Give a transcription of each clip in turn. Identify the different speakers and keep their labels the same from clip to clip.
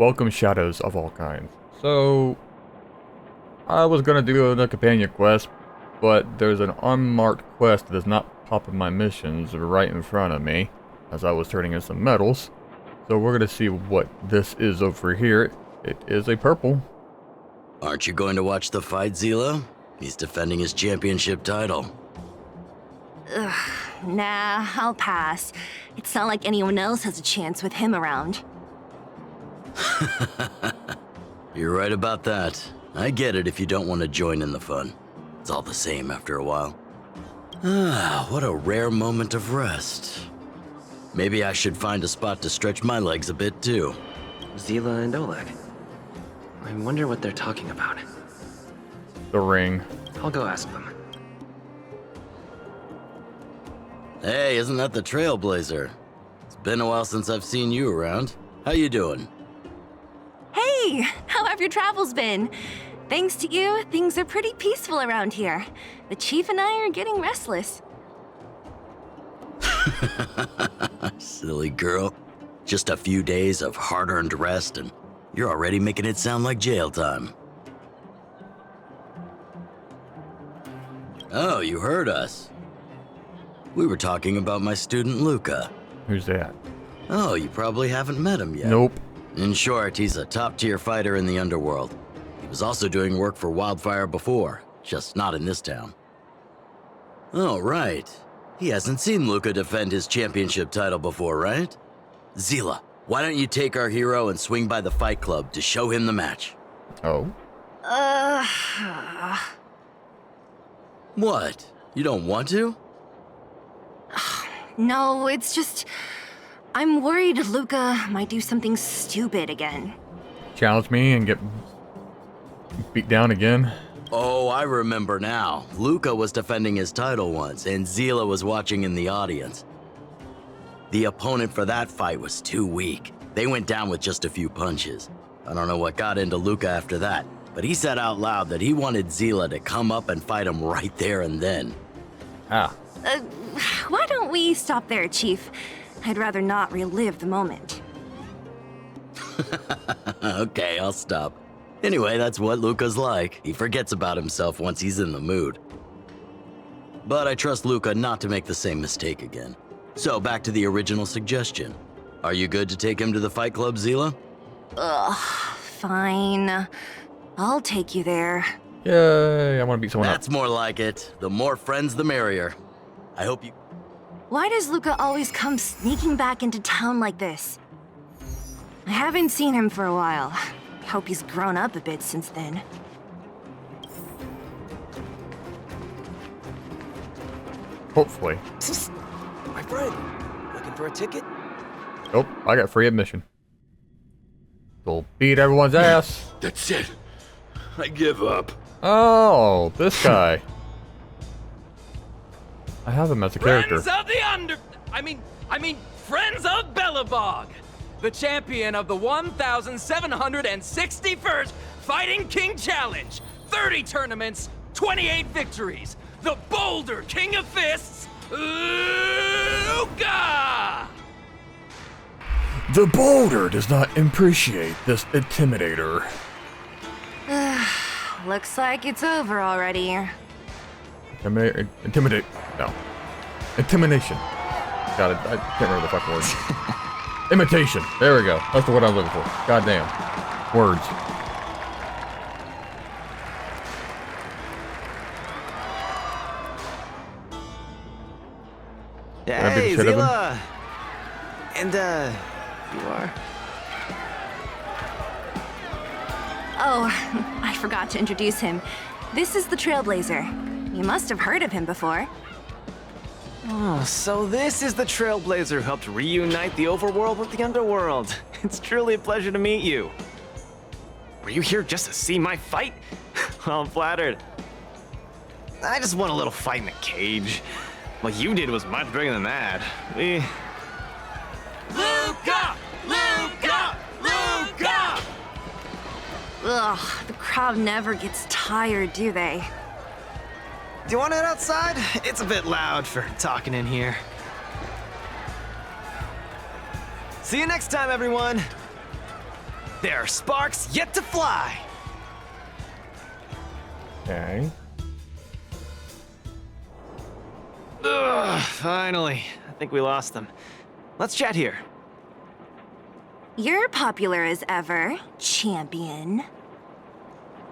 Speaker 1: Welcome shadows of all kinds. So, I was gonna do a companion quest, but there's an unmarked quest that does not pop in my missions right in front of me as I was turning in some medals. So we're gonna see what this is over here. It is a purple.
Speaker 2: Aren't you going to watch the fight, Zila? He's defending his championship title.
Speaker 3: Ugh, nah, I'll pass. It's not like anyone else has a chance with him around.
Speaker 2: You're right about that. I get it if you don't want to join in the fun. It's all the same after a while. Ah, what a rare moment of rest. Maybe I should find a spot to stretch my legs a bit too.
Speaker 4: Zila and Oleg. I wonder what they're talking about.
Speaker 1: The ring.
Speaker 4: I'll go ask them.
Speaker 2: Hey, isn't that the Trailblazer? It's been a while since I've seen you around. How you doing?
Speaker 3: Hey, how have your travels been? Thanks to you, things are pretty peaceful around here. The chief and I are getting restless.
Speaker 2: Silly girl. Just a few days of hard-earned rest and you're already making it sound like jail time. Oh, you heard us. We were talking about my student Luka.
Speaker 1: Who's that?
Speaker 2: Oh, you probably haven't met him yet.
Speaker 1: Nope.
Speaker 2: In short, he's a top-tier fighter in the underworld. He was also doing work for Wildfire before, just not in this town. Oh, right. He hasn't seen Luka defend his championship title before, right? Zila, why don't you take our hero and swing by the fight club to show him the match?
Speaker 1: Oh.
Speaker 2: What? You don't want to?
Speaker 3: No, it's just... I'm worried Luka might do something stupid again.
Speaker 1: Challenge me and get beat down again.
Speaker 2: Oh, I remember now. Luka was defending his title once, and Zila was watching in the audience. The opponent for that fight was too weak. They went down with just a few punches. I don't know what got into Luka after that, but he said out loud that he wanted Zila to come up and fight him right there and then.
Speaker 1: Ah.
Speaker 3: Why don't we stop there, Chief? I'd rather not relive the moment.
Speaker 2: Okay, I'll stop. Anyway, that's what Luka's like. He forgets about himself once he's in the mood. But I trust Luka not to make the same mistake again. So back to the original suggestion. Are you good to take him to the fight club, Zila?
Speaker 3: Ugh, fine. I'll take you there.
Speaker 1: Yay, I want to beat someone
Speaker 2: That's more like it. The more friends, the merrier. I hope you...
Speaker 3: Why does Luka always come sneaking back into town like this? I haven't seen him for a while. I hope he's grown up a bit since then.
Speaker 1: Hopefully.
Speaker 5: My friend, looking for a ticket?
Speaker 1: Nope, I got free admission. Go beat everyone's ass.
Speaker 5: That's it. I give up.
Speaker 1: Oh, this guy. I have him as a character.
Speaker 6: Friends of the Friends of Belobog, the champion of the 1,761st Fighting King Challenge, 30 tournaments, 28 victories, the Boulder King of Fists, Luka!
Speaker 1: The Boulder does not appreciate this intimidator.
Speaker 3: Looks like it's over already.
Speaker 1: Intimidate. No. Intimidation. Got it. I can't remember the fucking word. Imitation. There we go. That's the word I was looking for. Goddamn. Words.
Speaker 4: Hey,
Speaker 1: shit of him?
Speaker 4: Zila! And, you are?
Speaker 3: Oh, I forgot to introduce him. This is the Trailblazer. You must have heard of him before.
Speaker 4: Oh, so this is the Trailblazer who helped reunite the overworld with the underworld. It's truly a pleasure to meet you. Were you here just to see my fight? I'm flattered. I just want a little fight in the cage. What you did was much bigger than that.
Speaker 6: Luka! Luka! Luka!
Speaker 3: Ugh, the crowd never gets tired, do they?
Speaker 4: Do you want it outside? It's a bit loud for talking in here. See you next time, everyone. There are sparks yet to fly.
Speaker 1: Okay.
Speaker 4: Ugh, finally. I think we lost them. Let's chat here.
Speaker 3: You're popular as ever, champion.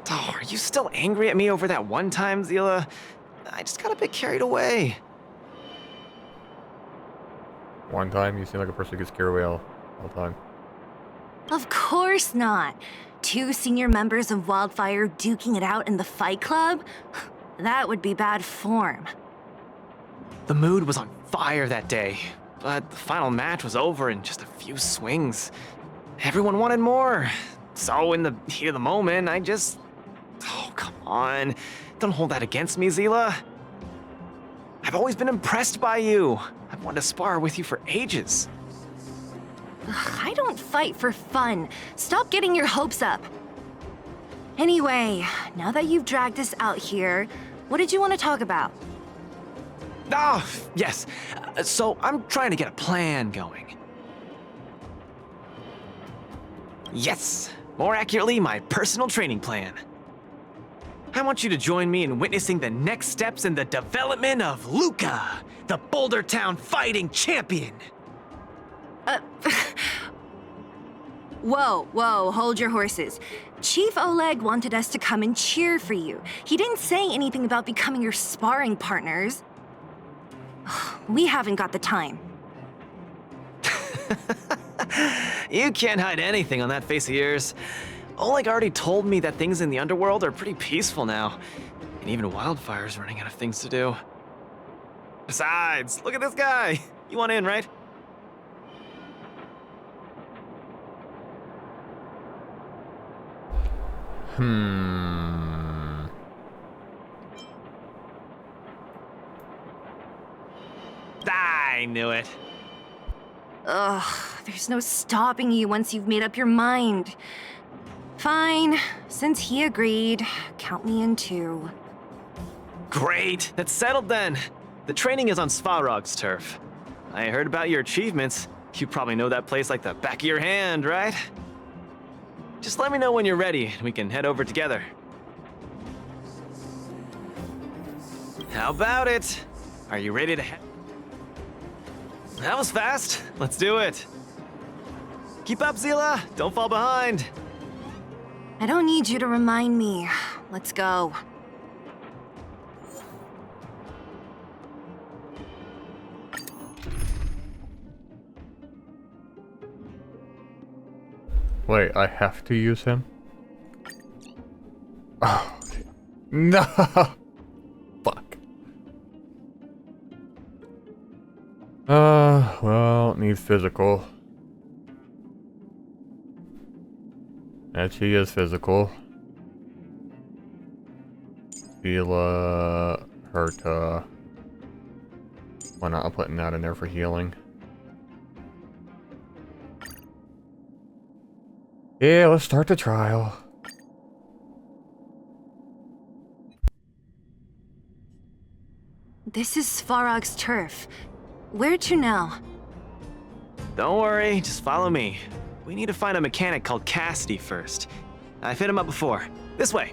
Speaker 4: Oh, are you still angry at me over that one time, Zila? I just got a bit carried away.
Speaker 1: One time, you seem like a person who gets carried away all the time.
Speaker 3: Of course not. 2 senior members of Wildfire duking it out in the Fight Club? That would be bad form.
Speaker 4: The mood was on fire that day, but the final match was over in just a few swings. Everyone wanted more. So in the heat of the moment, I just... Oh, come on. Don't hold that against me, Zila. I've always been impressed by you. I've wanted to spar with you for ages.
Speaker 3: Ugh, I don't fight for fun. Stop getting your hopes up. Anyway, now that you've dragged us out here, what did you want to talk about?
Speaker 4: Oh, yes. So I'm trying to get a plan going. Yes, more accurately, my personal training plan. I want you to join me in witnessing the next steps in the development of Luka, the Boulder Town fighting champion.
Speaker 3: Whoa, hold your horses. Chief Oleg wanted us to come and cheer for you. He didn't say anything about becoming your sparring partners. We haven't got the time.
Speaker 4: You can't hide anything on that face of yours. Oleg already told me that things in the underworld are pretty peaceful now. And even Wildfire's running out of things to do. Besides, look at this guy. You want in, right? I knew it.
Speaker 3: Ugh, there's no stopping you once you've made up your mind. Fine, since he agreed, count me in too.
Speaker 4: Great, that's settled then. The training is on Svarog's turf. I heard about your achievements. You probably know that place like the back of your hand, right? Just let me know when you're ready and we can head over together. How about it? Are you ready to head? That was fast. Let's do it. Keep up, Zila. Don't fall behind.
Speaker 3: I don't need you to remind me. Let's go.
Speaker 1: Wait, I have to use him? Oh, okay. No! Fuck. Well, need physical. And he is physical. Vila, Herta. Why not? I'm putting that in there for healing. Yeah, let's start the trial.
Speaker 3: This is Svarog's turf. Where to now?
Speaker 4: Don't worry, just follow me. We need to find a mechanic called Cassidy first. I've hit him up before. This way.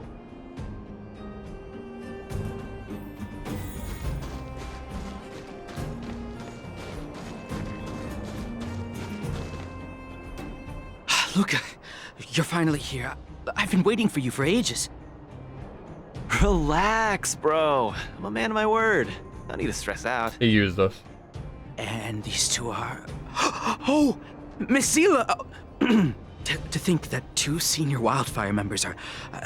Speaker 7: Luka, you're finally here. I've been waiting for you for ages.
Speaker 4: Relax, bro. I'm a man of my word. No need to stress out.
Speaker 1: He used us.
Speaker 7: And these two are... Oh, Miss Zila! To think that 2 senior Wildfire members are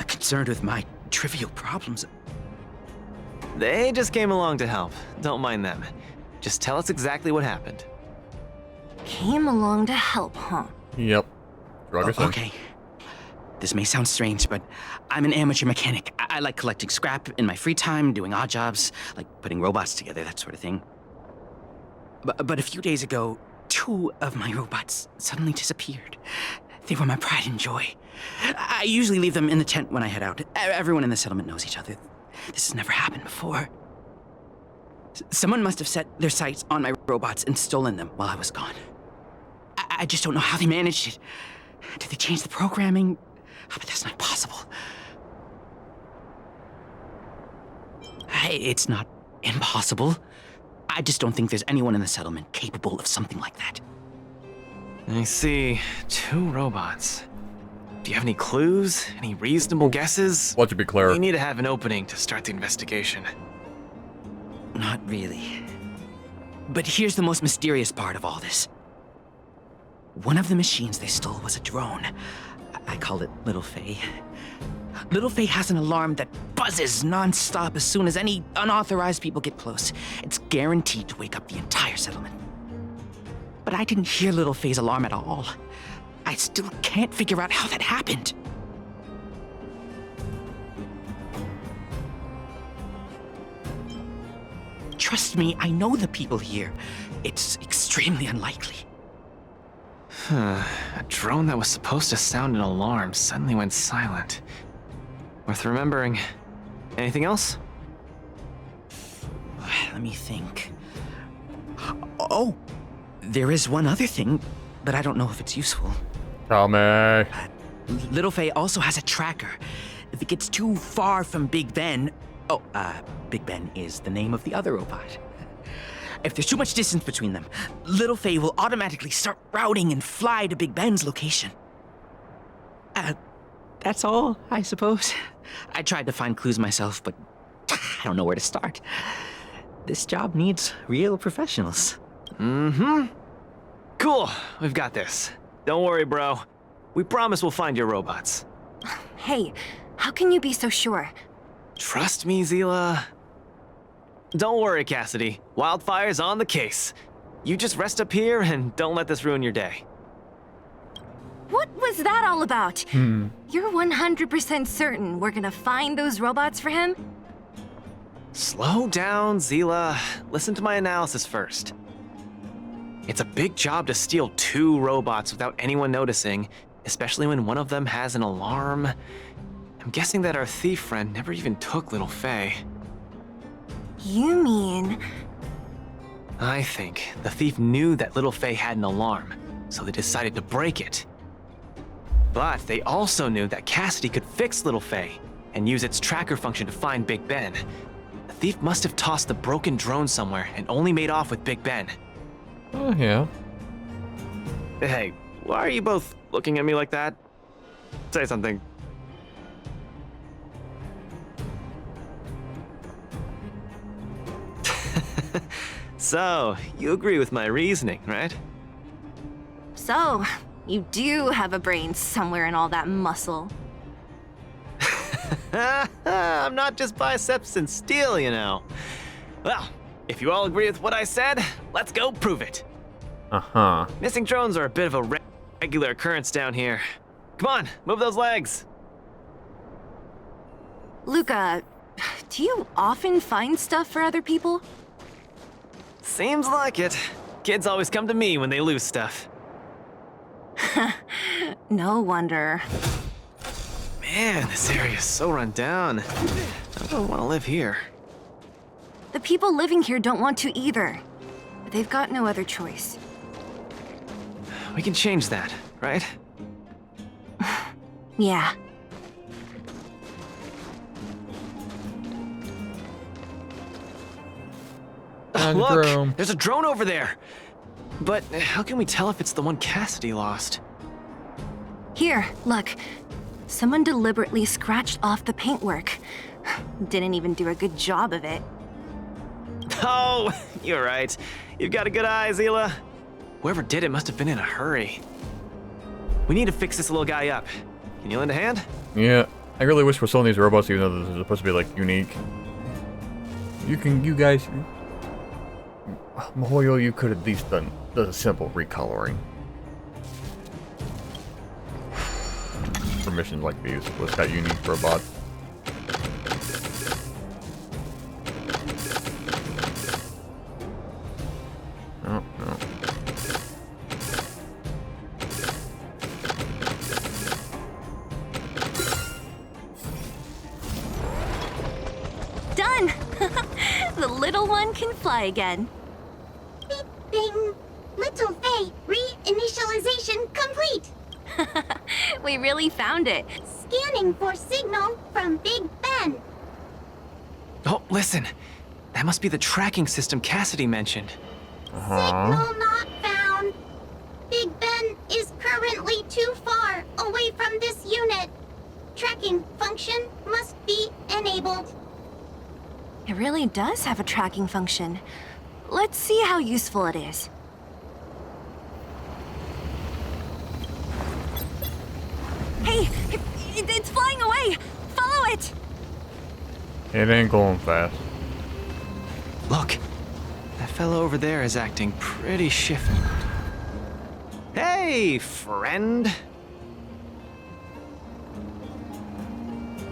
Speaker 7: concerned with my trivial problems.
Speaker 4: They just came along to help. Don't mind them. Just tell us exactly what happened.
Speaker 3: Came along to help, huh?
Speaker 1: Yep. Drug us in.
Speaker 7: Okay. This may sound strange, but I'm an amateur mechanic. I like collecting scrap in my free time, doing odd jobs, like putting robots together, that sort of thing. But a few days ago, 2 of my robots suddenly disappeared. They were my pride and joy. I usually leave them in the tent when I head out. Everyone in the settlement knows each other. This has never happened before. Someone must have set their sights on my robots and stolen them while I was gone. I just don't know how they managed it. Did they change the programming? Oh, but that's not possible. Hey, it's not impossible. I just don't think there's anyone in the settlement capable of something like that.
Speaker 4: I see. 2 robots. Do you have any clues? Any reasonable guesses?
Speaker 1: Well, to be clear,
Speaker 4: We need to have an opening to start the investigation.
Speaker 7: Not really. But here's the most mysterious part of all this. One of the machines they stole was a drone. I call it Little Faye. Little Faye has an alarm that buzzes non-stop as soon as any unauthorized people get close. It's guaranteed to wake up the entire settlement. But I didn't hear Little Faye's alarm at all. I still can't figure out how that happened. Trust me, I know the people here. It's extremely unlikely.
Speaker 4: A drone that was supposed to sound an alarm suddenly went silent. Worth remembering. Anything else?
Speaker 7: Let me think. Oh, there is one other thing, but I don't know if it's useful.
Speaker 1: tell me.
Speaker 7: Little Faye also has a tracker. If it gets too far from Big Ben... Oh, Big Ben is the name of the other robot. If there's too much distance between them, Little Faye will automatically start routing and fly to Big Ben's location. That's all, I suppose. I tried to find clues myself, but I don't know where to start. This job needs real professionals.
Speaker 4: Cool, we've got this. Don't worry, bro. We promise we'll find your robots.
Speaker 3: Hey, how can you be so sure?
Speaker 4: Trust me, Zila. Don't worry, Cassidy. Wildfire's on the case. You just rest up here and don't let this ruin your day.
Speaker 3: What was that all about? You're 100% certain we're gonna find those robots for him?
Speaker 4: Slow down, Zila. Listen to my analysis first. It's a big job to steal 2 robots without anyone noticing, especially when one of them has an alarm. I'm guessing that our thief friend never even took Little Faye.
Speaker 3: You mean...
Speaker 4: I think the thief knew that Little Faye had an alarm, so they decided to break it. But they also knew that Cassidy could fix Little Faye and use its tracker function to find Big Ben. The thief must have tossed the broken drone somewhere and only made off with Big Ben.
Speaker 1: Oh, yeah.
Speaker 4: Hey, why are you both looking at me like that? Say something. So, you agree with my reasoning, right?
Speaker 3: So, you do have a brain somewhere in all that muscle.
Speaker 4: I'm not just biceps and steel, you know. Well, if you all agree with what I said, let's go prove it.
Speaker 1: Uh-huh.
Speaker 4: Missing drones are a bit of a regular occurrence down here. Come on, move those legs.
Speaker 3: Luka, do you often find stuff for other people?
Speaker 4: Seems like it. Kids always come to me when they lose stuff.
Speaker 3: No wonder.
Speaker 4: Man, this area is so run down. I don't want to live here.
Speaker 3: The people living here don't want to either. But they've got no other choice.
Speaker 4: We can change that, right?
Speaker 3: Yeah.
Speaker 4: Look!
Speaker 1: Drone.
Speaker 4: There's a drone over there! But how can we tell if it's the one Cassidy lost?
Speaker 3: Here, look. Someone deliberately scratched off the paintwork. Didn't even do a good job of it.
Speaker 4: Oh, you're right. You've got a good eye, Zila. Whoever did it must have been in a hurry. We need to fix this little guy up. Can you lend a hand?
Speaker 1: Yeah. I really wish for some of these robots, even though they're supposed to be, like, unique. You guys... Mahoyo, you could at least done a simple recoloring. For missions like these, with that unique robot. Oh, no.
Speaker 3: Done! The little one can fly again.
Speaker 8: Bing! Little Faye, reinitialization complete!
Speaker 3: We really found it.
Speaker 8: Scanning for signal from Big Ben.
Speaker 4: Oh, listen. That must be the tracking system Cassidy mentioned.
Speaker 8: Signal not found. Big Ben is currently too far away from this unit. Tracking function must be enabled.
Speaker 3: It really does have a tracking function. Let's see how useful it is. Hey, it's flying away! Follow it!
Speaker 1: It ain't going fast.
Speaker 4: Look, that fellow over there is acting pretty shifty. Hey, friend.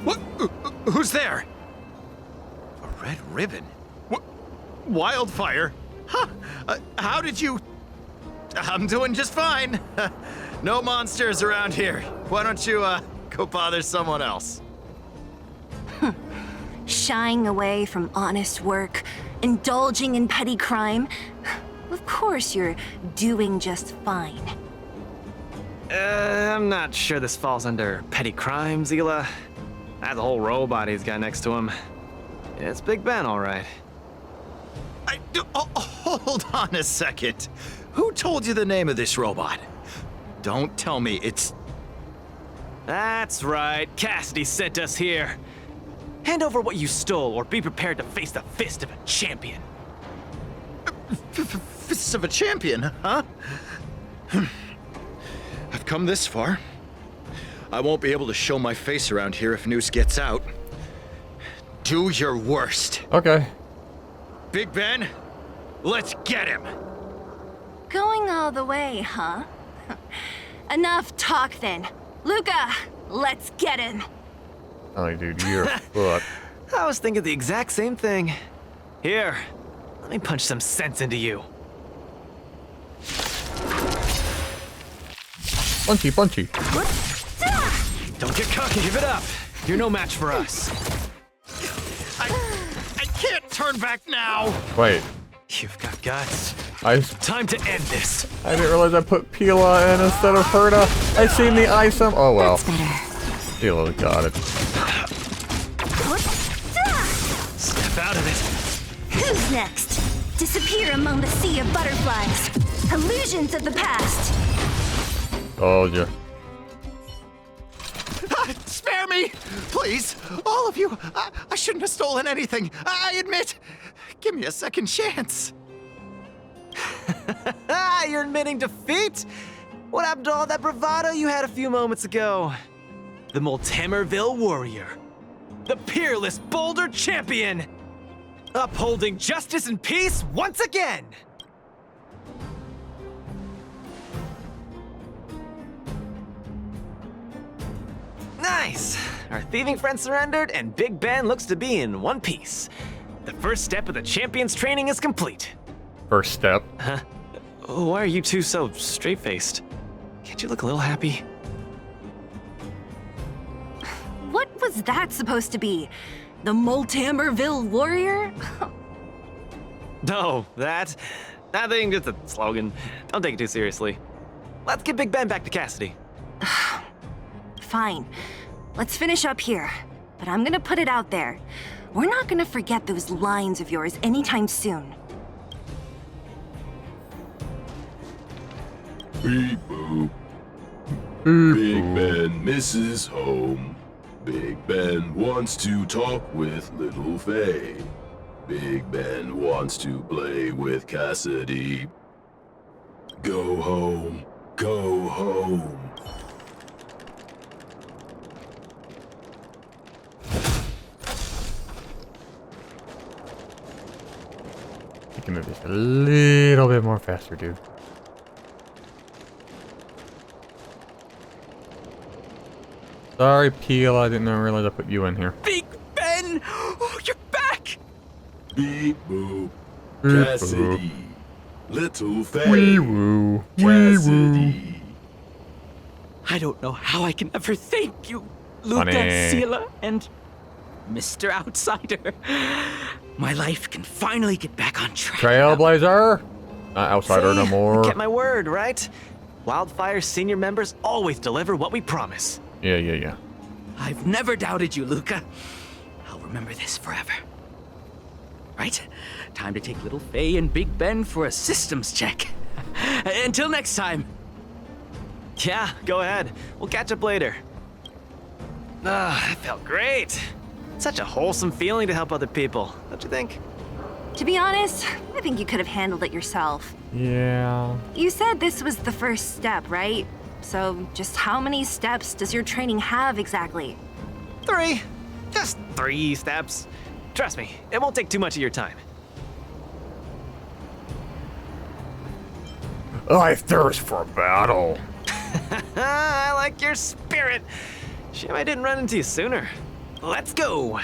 Speaker 9: What? Who's there? A red ribbon? What? Wildfire? Huh? How did you... I'm doing just fine. No monsters around here. Why don't you, go bother someone else?
Speaker 3: Shying away from honest work, indulging in petty crime. Of course you're doing just fine.
Speaker 4: I'm not sure this falls under petty crime, Zila. That's a whole robot he's got next to him. It's Big Ben, all right.
Speaker 9: Hold on a second. Who told you the name of this robot? Don't tell me it's...
Speaker 4: That's right. Cassidy sent us here. Hand over what you stole, or be prepared to face the fist of a champion.
Speaker 9: Fists of a champion, huh? I've come this far. I won't be able to show my face around here if news gets out. Do your worst.
Speaker 1: Okay.
Speaker 9: Big Ben, let's get him.
Speaker 3: Going all the way, huh? Enough talk then. Luka, let's get him.
Speaker 1: Oh, dude, you're fucked.
Speaker 4: I was thinking the exact same thing. Here, let me punch some sense into you.
Speaker 1: Punchy, punchy.
Speaker 4: Don't get cocky, give it up. You're no match for us.
Speaker 9: I can't turn back now.
Speaker 1: Wait.
Speaker 4: You've got guts.
Speaker 1: I
Speaker 4: Time to end this.
Speaker 1: didn't realize I put Pila in instead of Herta. I seen the item. Oh well.
Speaker 3: That's better.
Speaker 1: Pila got it.
Speaker 4: Step out of it.
Speaker 3: Who's next? Disappear among the sea of butterflies. Illusions of the past.
Speaker 1: Told ya.
Speaker 9: Spare me, please. All of you. I shouldn't have stolen anything. I admit. Give me a second chance.
Speaker 4: You're admitting defeat? What happened to all that bravado you had a few moments ago? The Multamerville warrior. The peerless Boulder champion. Upholding justice and peace once again. Nice! Our thieving friend surrendered, and Big Ben looks to be in one piece. The first step of the champion's training is complete.
Speaker 1: First step.
Speaker 4: Huh? Why are you two so straight-faced? Can't you look a little happy?
Speaker 3: What was that supposed to be? The Multamerville warrior?
Speaker 4: No, that thing just a slogan. Don't take it too seriously. Let's get Big Ben back to Cassidy.
Speaker 3: Fine. Let's finish up here. But I'm gonna put it out there. We're not gonna forget those lines of yours anytime soon.
Speaker 10: Beep boop. Big Ben misses home. Big Ben wants to talk with Little Faye. Big Ben wants to play with Cassidy. Go home. Go home.
Speaker 1: You can move this a little bit more faster, dude. Sorry, Peel, I didn't realize I put you in here.
Speaker 6: Big Ben! Oh, you're back!
Speaker 10: Beep boop.
Speaker 1: Beep
Speaker 10: Cassidy. Little Faye.
Speaker 1: Wee woo. Wee woo.
Speaker 10: Cassidy.
Speaker 6: I don't know how I can ever thank you, Luka,
Speaker 1: Funny.
Speaker 6: Sila, and Mr. Outsider. My life can finally get back on track.
Speaker 1: Trailblazer? Not outsider no more.
Speaker 4: Kept my word, right? Wildfire's senior members always deliver what we promise.
Speaker 1: Yeah.
Speaker 7: I've never doubted you, Luka. I'll remember this forever. Right, time to take little Faye and Big Ben for a systems check. Until next time.
Speaker 4: Yeah, go ahead. We'll catch up later. That felt great. Such a wholesome feeling to help other people, don't you think?
Speaker 3: To be honest, I think you could have handled it yourself.
Speaker 1: Yeah.
Speaker 3: You said this was the first step, right? So just how many steps does your training have exactly?
Speaker 4: 3. Just 3 steps. Trust me, it won't take too much of your time.
Speaker 1: I thirst for battle.
Speaker 4: I like your spirit. Shame I didn't run into you sooner. Let's go.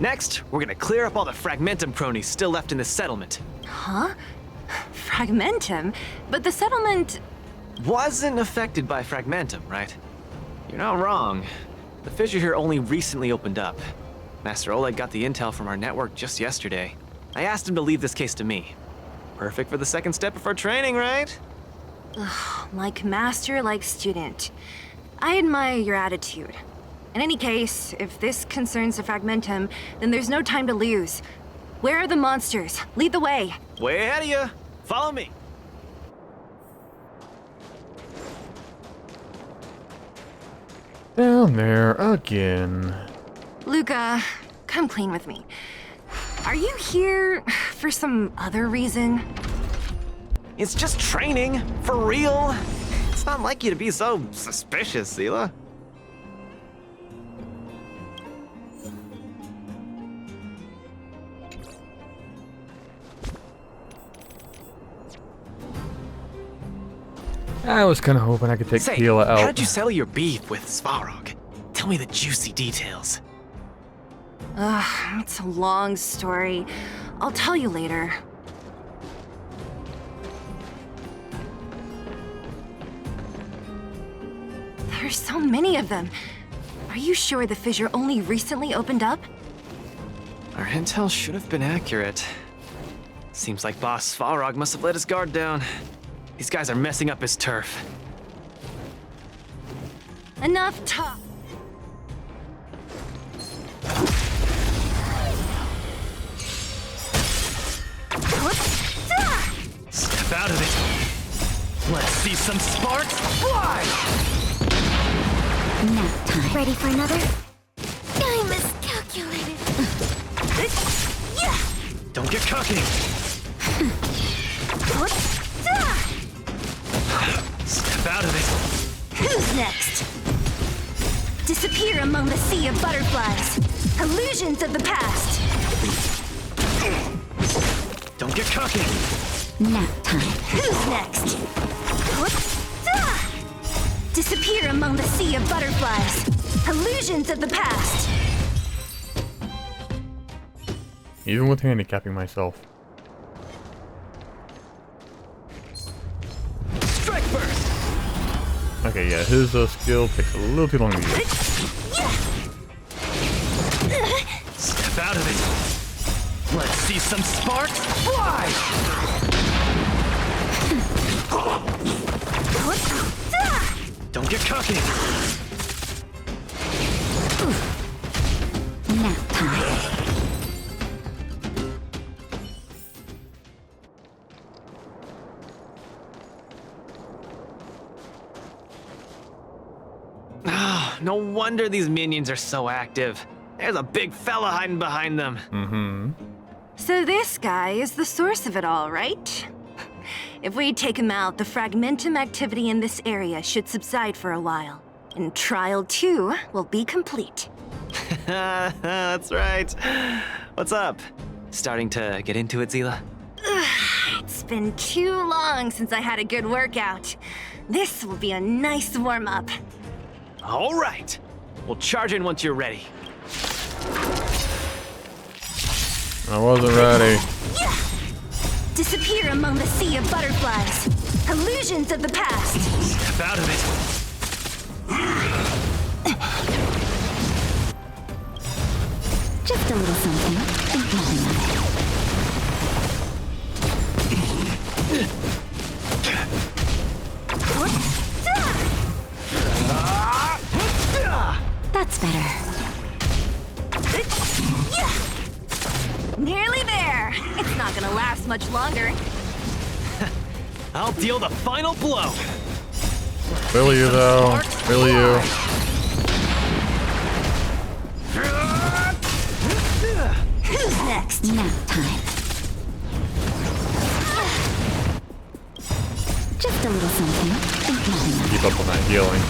Speaker 4: Next, we're gonna clear up all the Fragmentum cronies still left in this settlement.
Speaker 3: Huh? Fragmentum? But the settlement...
Speaker 4: Wasn't affected by Fragmentum, right? You're not wrong. The fissure here only recently opened up. Master Oleg got the intel from our network just yesterday. I asked him to leave this case to me. Perfect for the second step of our training, right?
Speaker 3: Like master, like student. I admire your attitude. In any case, if this concerns the Fragmentum, then there's no time to lose. Where are the monsters? Lead the way.
Speaker 4: Way ahead of you. Follow me.
Speaker 1: Down there again.
Speaker 3: Luka, come clean with me. Are you here for some other reason?
Speaker 4: It's just training, for real. It's not like you to be so suspicious, Zila.
Speaker 1: I was kind of hoping I could take
Speaker 4: Say,
Speaker 1: Keela out.
Speaker 4: how did you settle your beef with Svarog? Tell me the juicy details.
Speaker 3: It's a long story. I'll tell you later. There's so many of them. Are you sure the fissure only recently opened up?
Speaker 4: Our intel should have been accurate. Seems like Boss Svarog must have let his guard down. These guys are messing up his turf.
Speaker 3: Enough talk.
Speaker 4: Step out of it. Let's see some sparks fly!
Speaker 8: Nap time. Ready for another? I miscalculated.
Speaker 4: Don't get cocky. Step out of it.
Speaker 3: Who's next? Disappear among the sea of butterflies. Illusions of the past.
Speaker 4: Don't get cocky.
Speaker 8: Nap time.
Speaker 3: Who's next? Disappear among the sea of butterflies. Illusions of the past.
Speaker 1: Even with handicapping myself.
Speaker 4: Strike burst.
Speaker 1: Okay, yeah, his skill takes a little too long to use.
Speaker 4: Step out of it. Let's see some sparks fly! Don't get cocky.
Speaker 8: Nap time.
Speaker 4: No wonder these minions are so active. There's a big fella hiding behind them.
Speaker 1: Mm-hmm.
Speaker 3: So this guy is the source of it all, right? If we take him out, the Fragmentum activity in this area should subside for a while. And Trial 2 will be complete.
Speaker 4: That's right. What's up? Starting to get into it, Zila?
Speaker 3: It's been too long since I had a good workout. This will be a nice warm-up.
Speaker 4: All right. We'll charge in once you're ready.
Speaker 1: I wasn't ready.
Speaker 3: Disappear among the sea of butterflies. Illusions of the past.
Speaker 4: Step out of it.
Speaker 8: Just a little something. Think nothing of it.
Speaker 3: Nearly there. It's not gonna last much longer.
Speaker 4: I'll deal the final blow.
Speaker 1: Will you though? Will you?
Speaker 3: Who's next?
Speaker 8: Nap time. Just a little something. Think not enough.
Speaker 1: Keep up on that healing.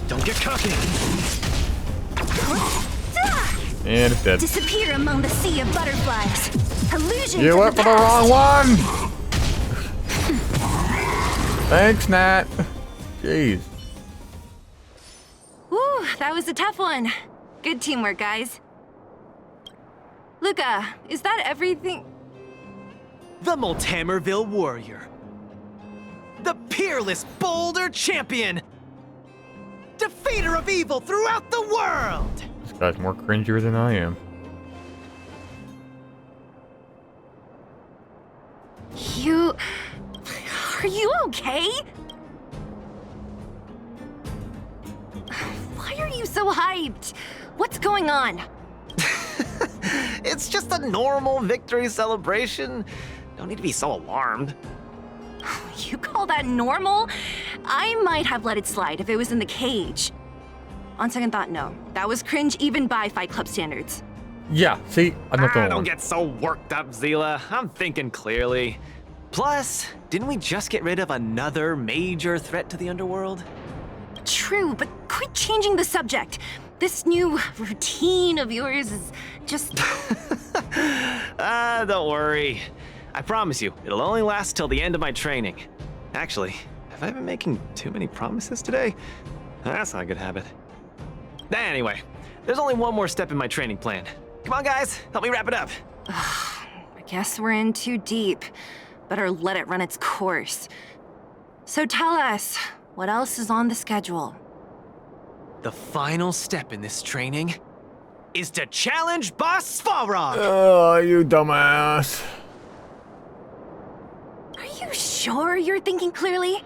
Speaker 4: Don't get cocky.
Speaker 1: And it's dead.
Speaker 3: Disappear among the sea of butterflies. Illusions
Speaker 1: You
Speaker 3: of
Speaker 1: went
Speaker 3: the
Speaker 1: for the wrong
Speaker 3: past.
Speaker 1: one! Thanks, Nat. Jeez.
Speaker 3: Whew, that was a tough one. Good teamwork, guys. Luka, is that everything?
Speaker 4: The Multamerville warrior. The peerless Boulder champion. Defeater of evil throughout the world.
Speaker 1: This guy's more cringier than I am.
Speaker 3: Are you okay? Why are you so hyped? What's going on?
Speaker 4: It's just a normal victory celebration. Don't need to be so alarmed.
Speaker 3: You call that normal? I might have let it slide if it was in the cage. On second thought, no. That was cringe even by Fight Club standards.
Speaker 1: Yeah, see, I'm not the
Speaker 4: Don't
Speaker 1: one.
Speaker 4: get so worked up, Zila. I'm thinking clearly. Plus, didn't we just get rid of another major threat to the underworld?
Speaker 3: True, but quit changing the subject. This new routine of yours is just...
Speaker 4: Don't worry. I promise you, it'll only last till the end of my training. Actually, have I been making too many promises today? That's not a good habit. Anyway, there's only one more step in my training plan. Come on, guys, help me wrap it up.
Speaker 3: I guess we're in too deep. Better let it run its course. So tell us, what else is on the schedule?
Speaker 4: The final step in this training is to challenge Boss Svarog!
Speaker 1: Oh, you dumbass.
Speaker 3: Are you sure you're thinking clearly?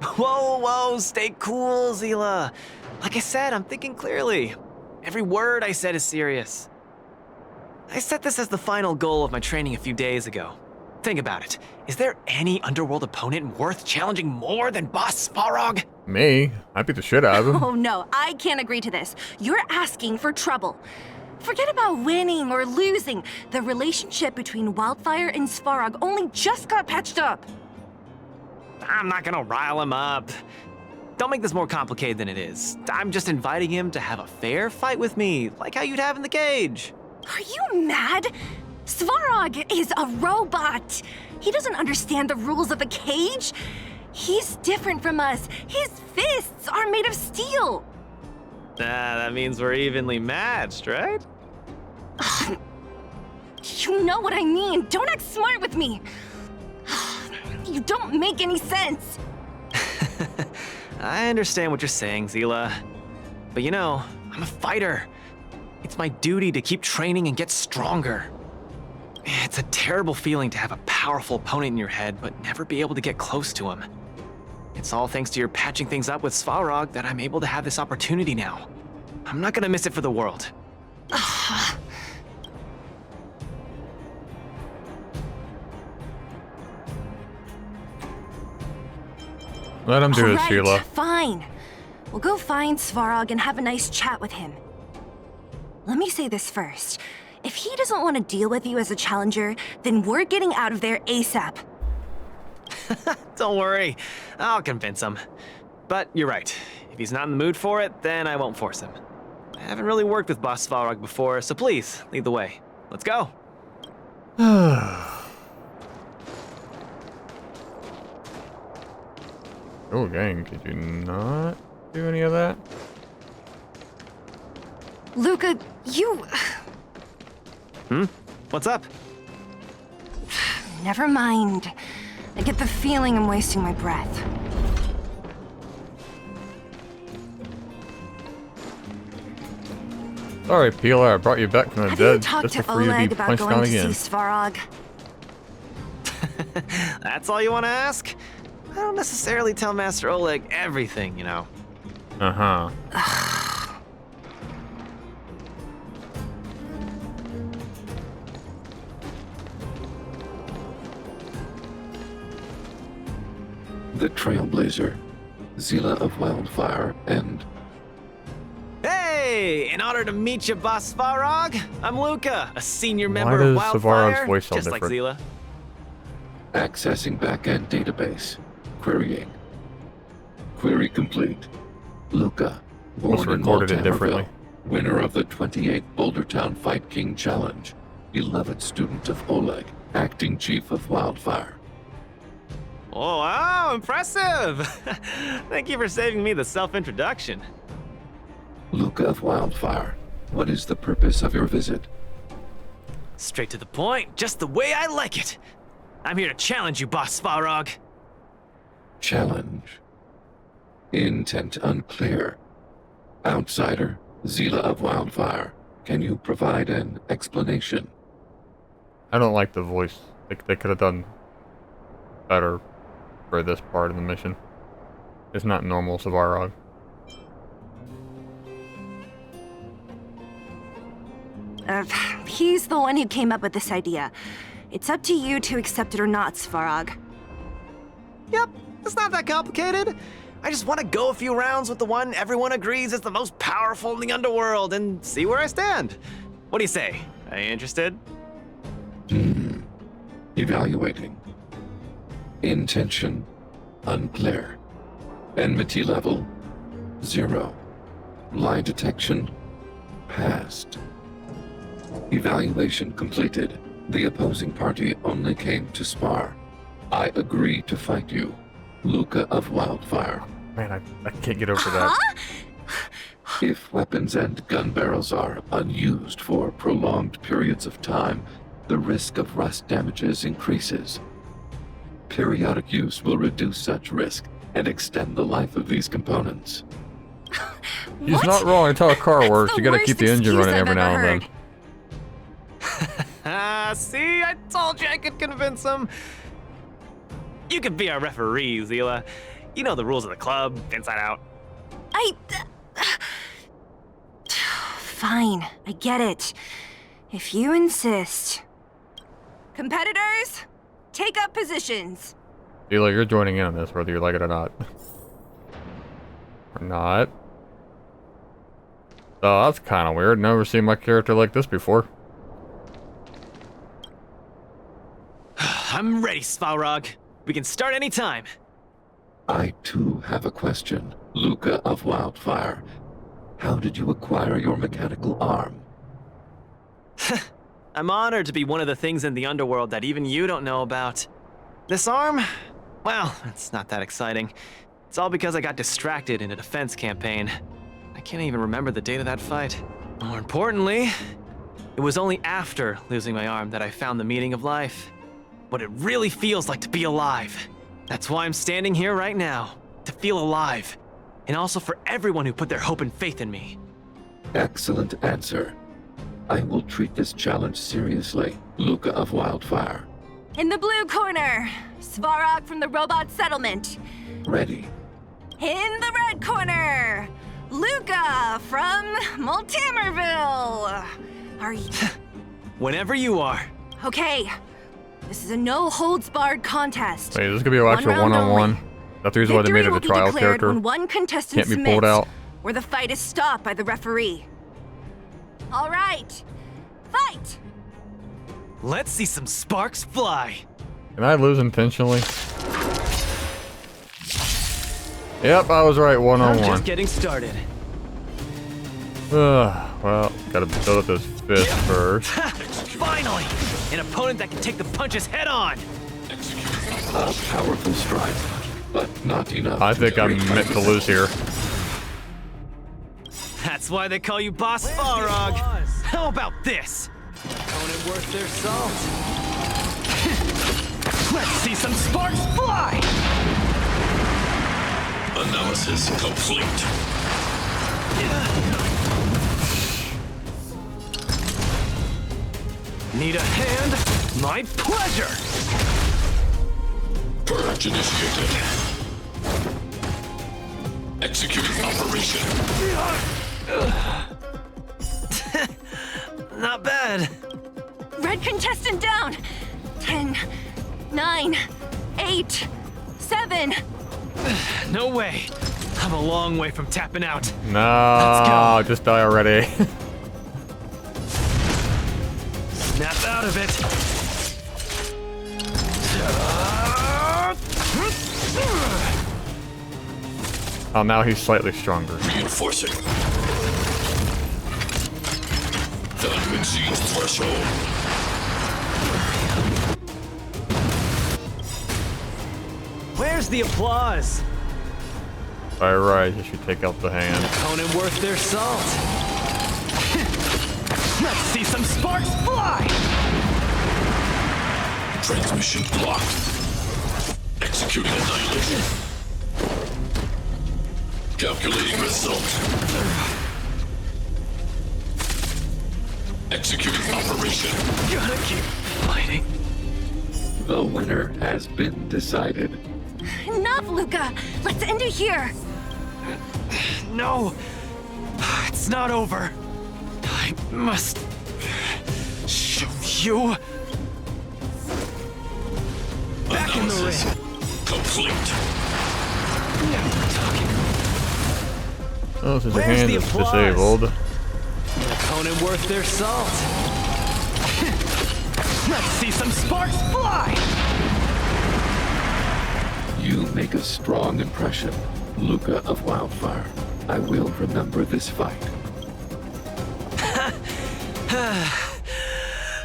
Speaker 4: Whoa, stay cool, Zila. Like I said, I'm thinking clearly. Every word I said is serious. I set this as the final goal of my training a few days ago. Think about it. Is there any underworld opponent worth challenging more than Boss Svarog?
Speaker 1: Me? I beat the shit out of him.
Speaker 3: Oh no, I can't agree to this. You're asking for trouble. Forget about winning or losing. The relationship between Wildfire and Svarog only just got patched up.
Speaker 4: I'm not gonna rile him up. Don't make this more complicated than it is. I'm just inviting him to have a fair fight with me, like how you'd have in the cage.
Speaker 3: Are you mad? Svarog is a robot. He doesn't understand the rules of the cage. He's different from us. His fists are made of steel.
Speaker 4: That means we're evenly matched, right?
Speaker 3: You know what I mean. Don't act smart with me. You don't make any sense.
Speaker 4: I understand what you're saying, Zila. But you know, I'm a fighter. It's my duty to keep training and get stronger. It's a terrible feeling to have a powerful opponent in your head, but never be able to get close to him. It's all thanks to your patching things up with Svarog that I'm able to have this opportunity now. I'm not gonna miss it for the world.
Speaker 1: Let him do it,
Speaker 3: Alright,
Speaker 1: Sheila.
Speaker 3: fine. We'll go find Svarog and have a nice chat with him. Let me say this first. If he doesn't want to deal with you as a challenger, then we're getting out of there ASAP.
Speaker 4: Don't worry, I'll convince him. But you're right. If he's not in the mood for it, then I won't force him. I haven't really worked with Boss Svarog before, so please, lead the way. Let's go.
Speaker 1: Oh, gang, could you not do any of that?
Speaker 3: Luka, you...
Speaker 4: What's up?
Speaker 3: Never mind. I get the feeling I'm wasting my breath.
Speaker 1: Sorry, Peeler, I brought you back from the
Speaker 3: Have
Speaker 1: dead
Speaker 3: you talked
Speaker 1: just
Speaker 3: to
Speaker 1: for you to
Speaker 3: Oleg
Speaker 1: be
Speaker 3: about
Speaker 1: punched
Speaker 3: going
Speaker 1: down
Speaker 3: to
Speaker 1: again.
Speaker 3: see Svarog?
Speaker 4: That's all you want to ask? I don't necessarily tell Master Oleg everything, you know.
Speaker 1: Uh-huh.
Speaker 11: the Trailblazer, Zila of Wildfire, and...
Speaker 4: Hey! In honor to meet you, Boss Svarog, I'm Luka, a senior
Speaker 1: Why
Speaker 4: member of
Speaker 1: does Svarog's
Speaker 4: Wildfire,
Speaker 1: voice sound
Speaker 4: just like
Speaker 1: different?
Speaker 4: Zila.
Speaker 11: accessing backend database. Querying. Query complete. Luka,
Speaker 1: Almost
Speaker 11: born in
Speaker 1: recorded it
Speaker 11: Maltamerville,
Speaker 1: differently.
Speaker 11: winner of the 28th Bouldertown Fight King Challenge, beloved student of Oleg, acting chief of Wildfire.
Speaker 4: Oh, wow, impressive! Thank you for saving me the self-introduction.
Speaker 11: Luka of Wildfire, what is the purpose of your visit?
Speaker 4: Straight to the point, just the way I like it. I'm here to challenge you, Boss Svarog.
Speaker 11: Challenge. Intent unclear. Outsider, Zila of Wildfire, can you provide an explanation?
Speaker 1: I don't like the voice. They could have done better for this part of the mission. It's not normal Svarog.
Speaker 3: He's the one who came up with this idea. It's up to you to accept it or not, Svarog.
Speaker 4: Yep, it's not that complicated. I just want to go a few rounds with the one everyone agrees is the most powerful in the underworld and see where I stand. What do you say? Are you interested?
Speaker 11: Evaluating. Intention unclear. Enmity level 0. Lie detection passed. Evaluation completed. The opposing party only came to spar. I agree to fight you. Luka of Wildfire.
Speaker 1: Man, I can't get over that.
Speaker 11: If weapons and gun barrels are unused for prolonged periods of time, the risk of rust damages increases. Periodic use will reduce such risk and extend the life of these components.
Speaker 1: He's not wrong. That's how a car works. You gotta
Speaker 3: worst
Speaker 1: keep the engine
Speaker 3: excuse
Speaker 1: running
Speaker 3: I've
Speaker 1: every now
Speaker 3: ever
Speaker 1: and then.
Speaker 4: See, I told you I could convince him. You could be our referee, Zila. You know the rules of the club, inside out.
Speaker 3: Fine, I get it. If you insist. Competitors, take up positions.
Speaker 1: Zila, you're joining in on this, whether you like it or not. Or not. Oh, that's kind of weird. Never seen my character like this before.
Speaker 4: I'm ready, Svarog. We can start anytime.
Speaker 11: I too have a question. Luka of Wildfire. How did you acquire your mechanical arm?
Speaker 4: I'm honored to be one of the things in the underworld that even you don't know about. This arm? Well, it's not that exciting. It's all because I got distracted in a defense campaign. I can't even remember the date of that fight. More importantly, it was only after losing my arm that I found the meaning of life. What it really feels like to be alive. That's why I'm standing here right now, to feel alive. And also for everyone who put their hope and faith in me.
Speaker 11: Excellent answer. I will treat this challenge seriously. Luka of Wildfire.
Speaker 3: In the blue corner, Svarog from the robot settlement.
Speaker 11: Ready.
Speaker 3: In the red corner, Luka from Maltamerville. Are you...
Speaker 4: Whenever you are.
Speaker 3: Okay. This is a no-holds-barred contest.
Speaker 1: Wait, this could be an actual one-on-one. That's the reason why they made it a trial character.
Speaker 3: When one contestant
Speaker 1: Can't be pulled out.
Speaker 3: or the fight is stopped by the referee. All right, fight!
Speaker 4: Let's see some sparks fly.
Speaker 1: Can I lose intentionally? Yep, I was right.
Speaker 4: I'm
Speaker 1: One-on-one.
Speaker 4: just getting started.
Speaker 1: Well, gotta build up this fist first.
Speaker 4: Finally! An opponent that can take the punches head on!
Speaker 11: A powerful strike, but not enough.
Speaker 1: I think I'm meant to lose here.
Speaker 4: That's why they call you Boss Svarog. How about this? Opponent worth their salt. Let's see some sparks fly!
Speaker 10: Analysis complete.
Speaker 4: Need a hand? My pleasure!
Speaker 10: Purge initiated. Executing operation.
Speaker 4: Not bad.
Speaker 3: Red contestant down. 10, 9, 8, 7,
Speaker 4: No way. I'm a long way from tapping out.
Speaker 1: No, just die already.
Speaker 4: Snap out of it.
Speaker 1: Oh, now he's slightly stronger.
Speaker 10: Reinforcing. That exceeds threshold.
Speaker 4: Where's the applause?
Speaker 1: Alright, you should take out the hand.
Speaker 4: Opponent worth their salt. Let's see some sparks fly!
Speaker 10: Transmission blocked. Executing annihilation. Calculating result. Executing operation.
Speaker 4: Gotta keep fighting.
Speaker 11: The winner has been decided.
Speaker 3: Enough, Luka! Let's end it here!
Speaker 4: No! It's not over. I must show you. Back in the
Speaker 10: Analysis
Speaker 4: ring.
Speaker 10: complete.
Speaker 4: Now we're talking.
Speaker 1: Oh, since the
Speaker 4: Where's
Speaker 1: hand
Speaker 4: the
Speaker 1: is
Speaker 4: applause?
Speaker 1: disabled.
Speaker 4: Opponent worth their salt. Let's see some sparks fly!
Speaker 11: You make a strong impression, Luka of Wildfire. I will remember this fight.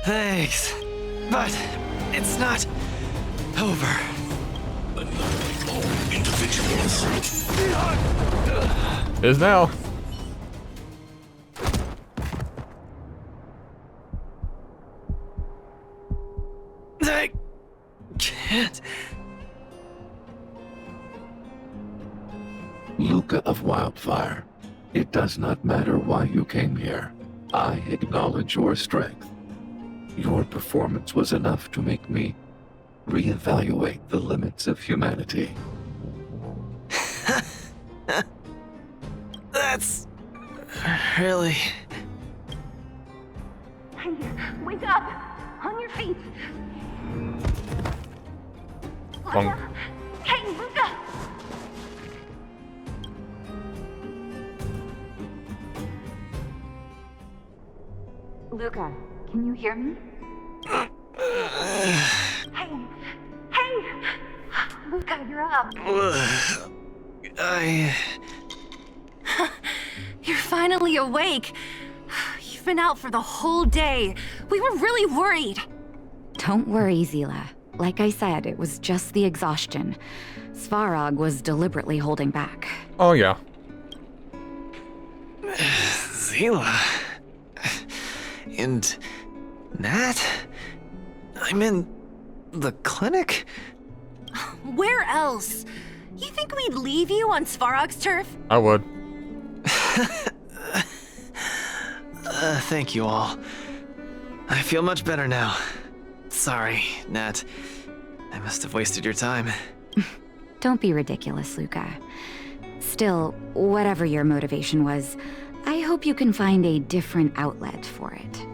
Speaker 4: Thanks. But it's not over.
Speaker 10: Annihilating all individuals.
Speaker 1: Is now.
Speaker 4: I can't.
Speaker 11: Luka of Wildfire, it does not matter why you came here. I acknowledge your strength. Your performance was enough to make me reevaluate the limits of humanity.
Speaker 4: That's really.
Speaker 3: Hey, wake up! On your feet!
Speaker 1: Bonk.
Speaker 3: Hey, Luka! Luka, can you hear me? Hey! Luka, you're up. You're finally awake. You've been out for the whole day. We were really worried.
Speaker 12: Don't worry, Zila. Like I said, it was just the exhaustion. Svarog was deliberately holding back.
Speaker 1: Oh, yeah.
Speaker 4: Zila. And Nat? I'm in the clinic?
Speaker 3: Where else? You think we'd leave you on Svarog's turf?
Speaker 1: I would.
Speaker 4: Thank you all. I feel much better now. Sorry, Nat. I must have wasted your time.
Speaker 12: Don't be ridiculous, Luka. Still, whatever your motivation was, I hope you can find a different outlet for it.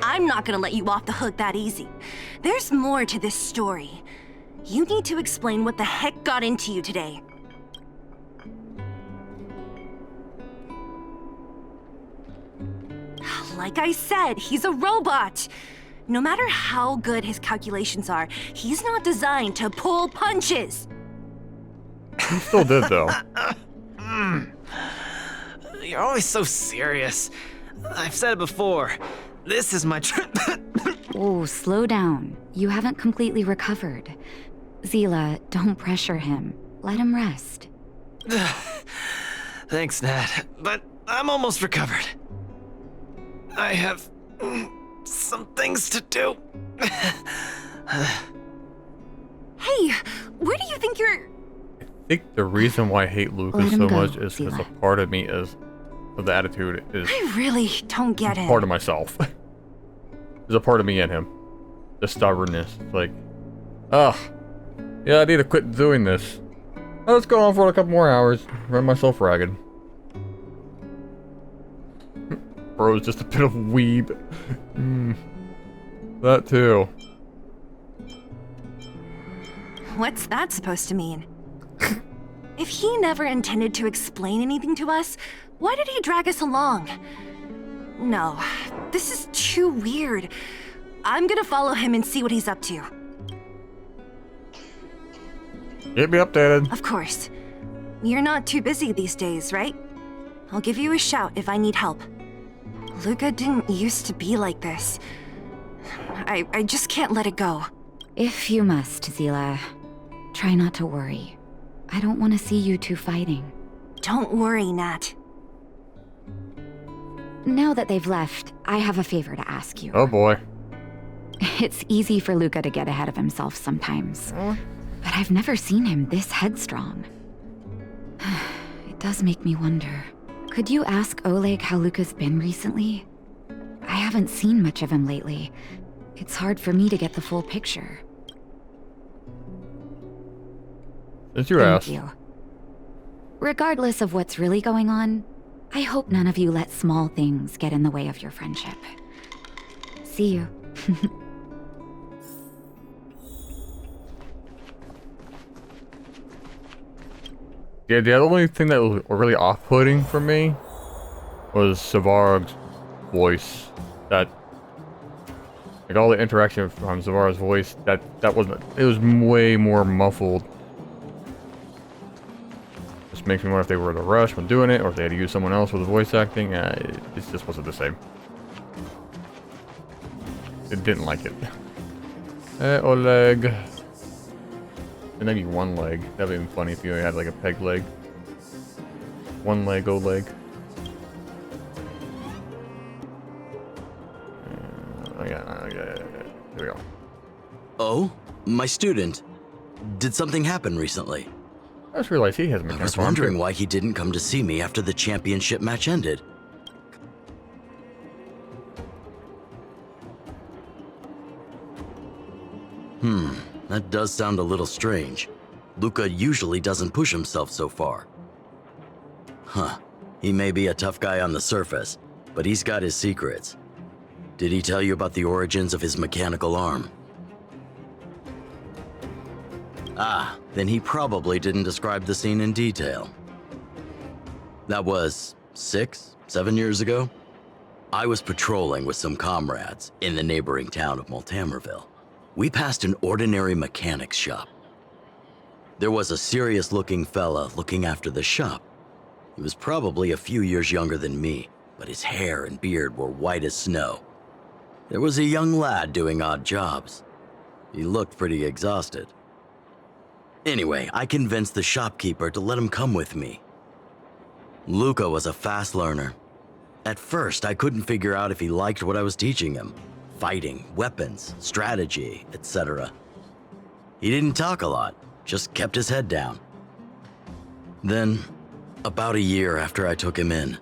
Speaker 3: I'm not gonna let you off the hook that easy. There's more to this story. You need to explain what the heck got into you today. Like I said, he's a robot. No matter how good his calculations are, he's not designed to pull punches.
Speaker 1: He still did, though.
Speaker 4: You're always so serious. I've said it before. This is my trip.
Speaker 12: Oh, slow down. You haven't completely recovered. Zila, don't pressure him. Let him rest.
Speaker 4: Thanks, Nat. But I'm almost recovered. I have some things to do.
Speaker 3: Hey, where do you think you're...
Speaker 1: I think the reason why I hate Luka
Speaker 12: Let him
Speaker 1: so
Speaker 12: go,
Speaker 1: much is because
Speaker 12: Zila.
Speaker 1: a part of me is, of the attitude is
Speaker 3: I really don't get it.
Speaker 1: part of myself. There's a part of me in him. The stubbornness. It's like, ugh. Yeah, I need to quit doing this. Let's go on for a couple more hours. Run myself ragged. Bro's just a bit of weeb. That too.
Speaker 3: What's that supposed to mean? If he never intended to explain anything to us, why did he drag us along? No, this is too weird. I'm gonna follow him and see what he's up to.
Speaker 1: Keep me updated.
Speaker 3: Of course. You're not too busy these days, right? I'll give you a shout if I need help. Luka didn't used to be like this. I just can't let it go.
Speaker 12: If you must, Zila, try not to worry. I don't want to see you two fighting.
Speaker 3: Don't worry, Nat.
Speaker 12: Now that they've left, I have a favor to ask you.
Speaker 1: Oh boy.
Speaker 12: It's easy for Luka to get ahead of himself sometimes. But I've never seen him this headstrong. It does make me wonder. Could you ask Oleg how Luka's been recently? I haven't seen much of him lately. It's hard for me to get the full picture.
Speaker 1: Since you asked.
Speaker 12: Thank you. Regardless of what's really going on, I hope none of you let small things get in the way of your friendship. See you.
Speaker 1: Yeah, the only thing that was really off-putting for me was Savarg's voice. That, like, all the interaction from Savarg's voice, that wasn't, it was way more muffled. Just makes me wonder if they were in a rush when doing it, or if they had to use someone else with the voice acting. It just wasn't the same. It didn't like it. Oleg. And maybe one leg. That'd be even funny if you had like a peg leg. One leg, Oleg. Here we go.
Speaker 2: Oh? My student. Did something happen recently?
Speaker 1: I just realized he has
Speaker 2: I
Speaker 1: mechanical
Speaker 2: was
Speaker 1: arm,
Speaker 2: wondering
Speaker 1: too.
Speaker 2: why he didn't come to see me after the championship match ended. That does sound a little strange. Luka usually doesn't push himself so far. Huh. He may be a tough guy on the surface, but he's got his secrets. Did he tell you about the origins of his mechanical arm? Ah, then he probably didn't describe the scene in detail. That was 6, 7 years ago. I was patrolling with some comrades in the neighboring town of Multamerville. We passed an ordinary mechanic's shop. There was a serious-looking fella looking after the shop. He was probably a few years younger than me, but his hair and beard were white as snow. There was a young lad doing odd jobs. He looked pretty exhausted. Anyway, I convinced the shopkeeper to let him come with me. Luka was a fast learner. At first, I couldn't figure out if he liked what I was teaching him. Fighting, weapons, strategy, etc. He didn't talk a lot, just kept his head down. Then, about a year after I took him in,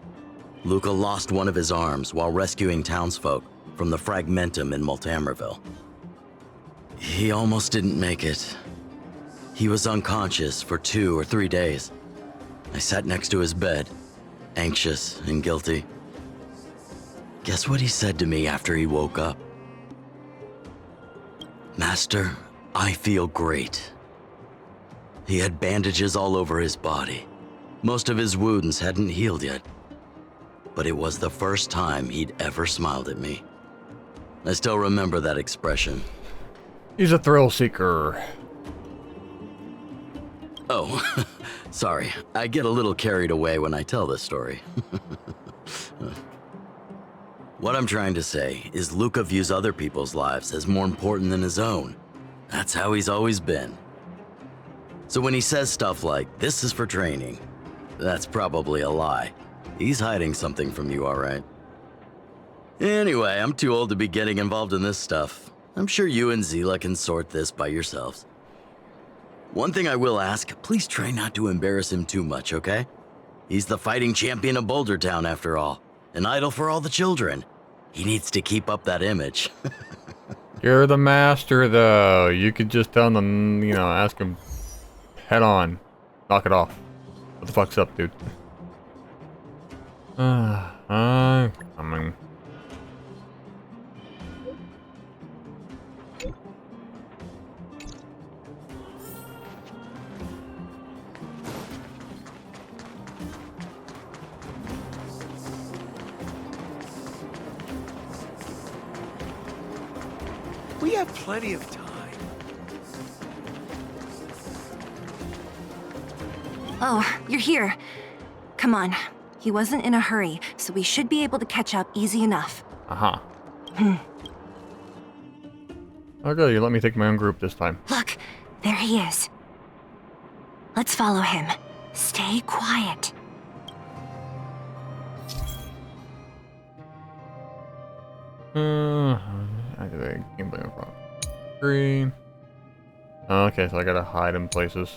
Speaker 2: Luka lost one of his arms while rescuing townsfolk from the Fragmentum in Multamerville. He almost didn't make it. He was unconscious for 2 or 3 days. I sat next to his bed, anxious and guilty. Guess what he said to me after he woke up? "Master, I feel great." He had bandages all over his body. Most of his wounds hadn't healed yet. But it was the first time he'd ever smiled at me. I still remember that expression.
Speaker 1: He's a thrill seeker.
Speaker 2: Oh, sorry. I get a little carried away when I tell this story. What I'm trying to say is Luka views other people's lives as more important than his own. That's how he's always been. So when he says stuff like, "This is for training," that's probably a lie. He's hiding something from you, all right. Anyway, I'm too old to be getting involved in this stuff. I'm sure you and Zila can sort this by yourselves. One thing I will ask, please try not to embarrass him too much, okay? He's the fighting champion of Boulder Town, after all. An idol for all the children. He needs to keep up that image.
Speaker 1: You're the master, though. You could just tell him, you know, ask him head on. Knock it off. What the fuck's up, dude? Coming.
Speaker 5: We have plenty of time.
Speaker 3: Oh, you're here. Come on. He wasn't in a hurry, so we should be able to catch up easy enough.
Speaker 1: Uh-huh. Okay, you let me take my own group this time.
Speaker 3: Look, there he is. Let's follow him. Stay quiet.
Speaker 1: Activate gameplay in front. Screen. Okay, so I gotta hide in places.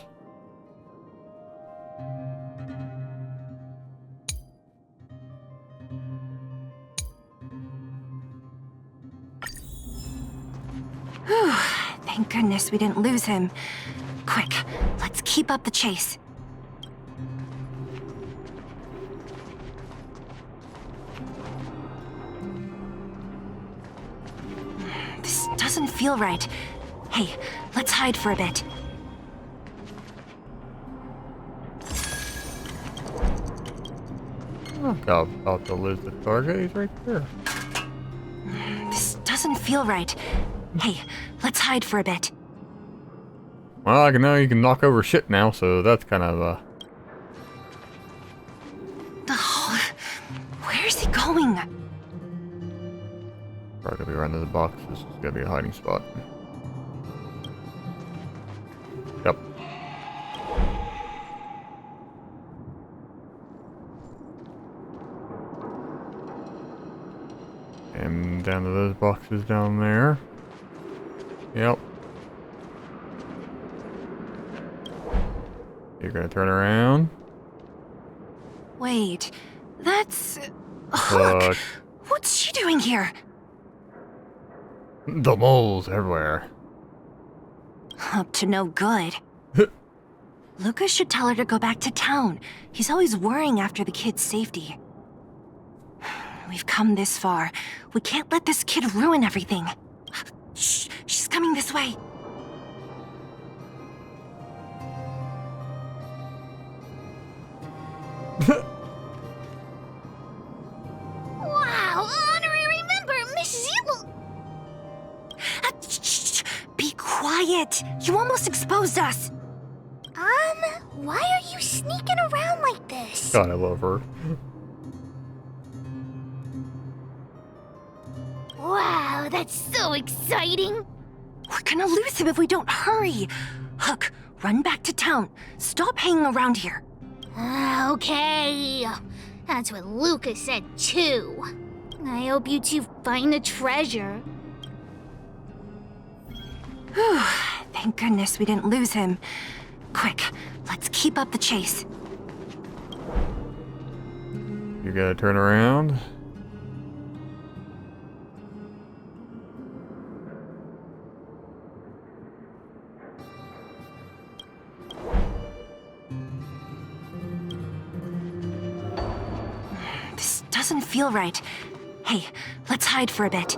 Speaker 3: Whew, thank goodness we didn't lose him. Quick, let's keep up the chase. This doesn't feel right. Hey, let's hide for a bit.
Speaker 1: Oh, God, about to lose the target. He's right there.
Speaker 3: This doesn't feel right. Hey, let's hide for a bit.
Speaker 1: Well, I can know you can knock over shit now, so that's kind of,
Speaker 3: Oh, where is he going?
Speaker 1: probably gonna be around this box. This is gonna be a hiding spot. Yep. And down to those boxes down there. Yep. You're gonna turn around.
Speaker 3: Wait, that's... Hook! What's she doing here?
Speaker 1: The moles everywhere.
Speaker 3: Up to no good. Luka should tell her to go back to town. He's always worrying after the kid's safety. We've come this far. We can't let this kid ruin everything. Shh, she's coming this way.
Speaker 8: Wow, honorary member, Miss Zilla.
Speaker 3: Shh, be quiet. You almost exposed us.
Speaker 8: Why are you sneaking around like this?
Speaker 1: God, I love her.
Speaker 8: Wow, that's so exciting.
Speaker 3: We're gonna lose him if we don't hurry. Hook, run back to town. Stop hanging around here.
Speaker 8: Okay. That's what Luka said too. I hope you two find the treasure.
Speaker 3: Whew, thank goodness we didn't lose him. Quick, let's keep up the chase.
Speaker 1: You gotta turn around.
Speaker 3: This doesn't feel right. Hey, let's hide for a bit.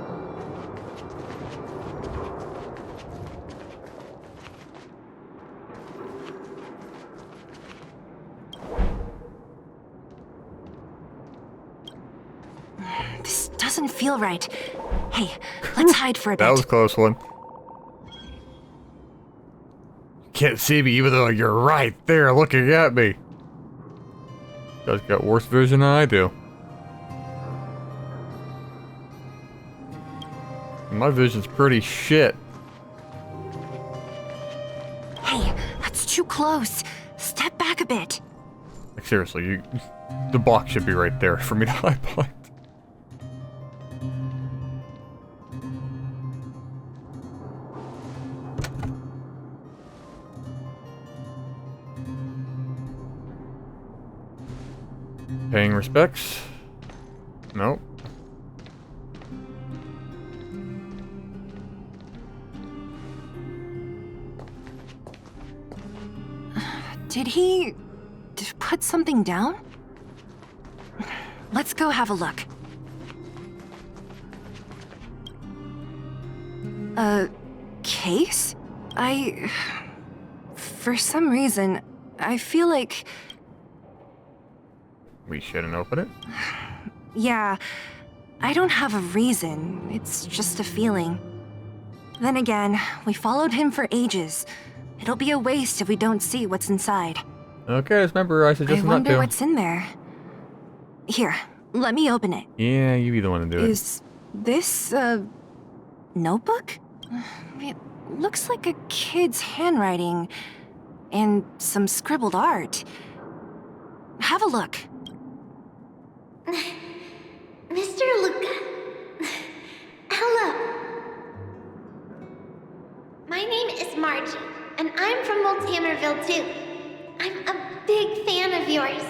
Speaker 3: This doesn't feel right. Hey, let's hide for a bit.
Speaker 1: That was a close one. You can't see me even though you're right there looking at me. You guys got worse vision than I do. My vision's pretty shit.
Speaker 3: Hey, that's too close. Step back a bit.
Speaker 1: Like seriously, the box should be right there for me to hide behind. Paying respects? Nope.
Speaker 3: Did he put something down? Let's go have a look. A case? For some reason, I feel like...
Speaker 1: We shouldn't open it?
Speaker 3: Yeah, I don't have a reason. It's just a feeling. Then again, we followed him for ages. It'll be a waste if we don't see what's inside.
Speaker 1: Okay, just remember I suggested
Speaker 3: I
Speaker 1: not
Speaker 3: wonder
Speaker 1: to.
Speaker 3: what's in there. Here, let me open it.
Speaker 1: Yeah, you be the one to do it.
Speaker 3: Is this a notebook? It looks like a kid's handwriting and some scribbled art. Have a look.
Speaker 8: Mr. Luka. Hello. My name is Margie, and I'm from Multamerville too. I'm a big fan of yours.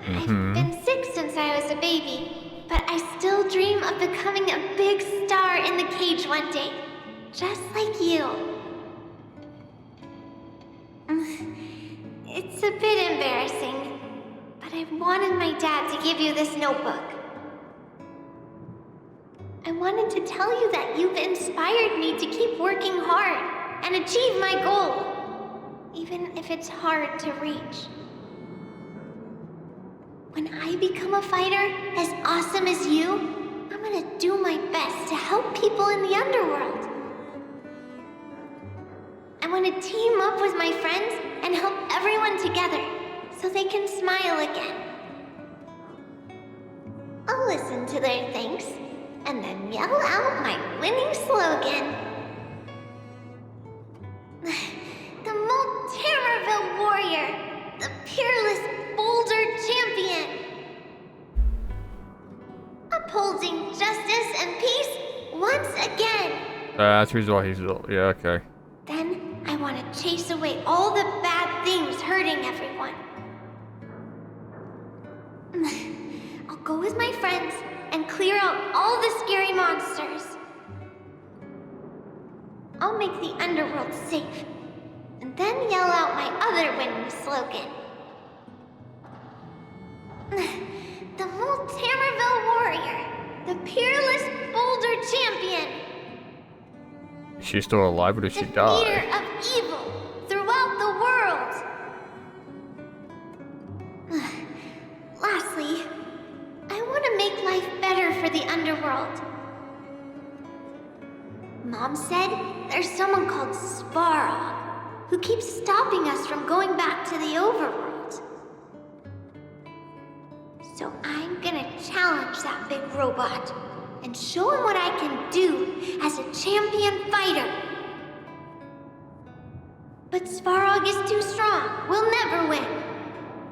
Speaker 8: I've been sick since I was a baby, but I still dream of becoming a big star in the cage one day, just like you. It's a bit embarrassing, but I wanted my dad to give you this notebook. I wanted to tell you that you've inspired me to keep working hard and achieve my goal, even if it's hard to reach. When I become a fighter as awesome as you, I'm gonna do my best to help people in the underworld. I want to team up with my friends and help everyone together so they can smile again. I'll listen to their thanks and then yell out my winning slogan. The Multamerville Warrior, the peerless Boulder Champion. Upholding justice and peace once again.
Speaker 1: That's the reason why he's... Yeah, okay.
Speaker 8: Then I want to chase away all the bad things hurting everyone. I'll go with my friends and clear out all the scary monsters. I'll make the underworld safe, and then yell out my other winning slogan. The Multamerville Warrior, the peerless Boulder Champion.
Speaker 1: Is she still alive or did she die?
Speaker 8: Defeater of evil throughout the world. Lastly, I want to make life better for the underworld. Mom said there's someone called Svarog who keeps stopping us from going back to the overworld. So I'm gonna challenge that big robot and show him what I can do as a champion fighter. But Svarog is too strong. We'll never win.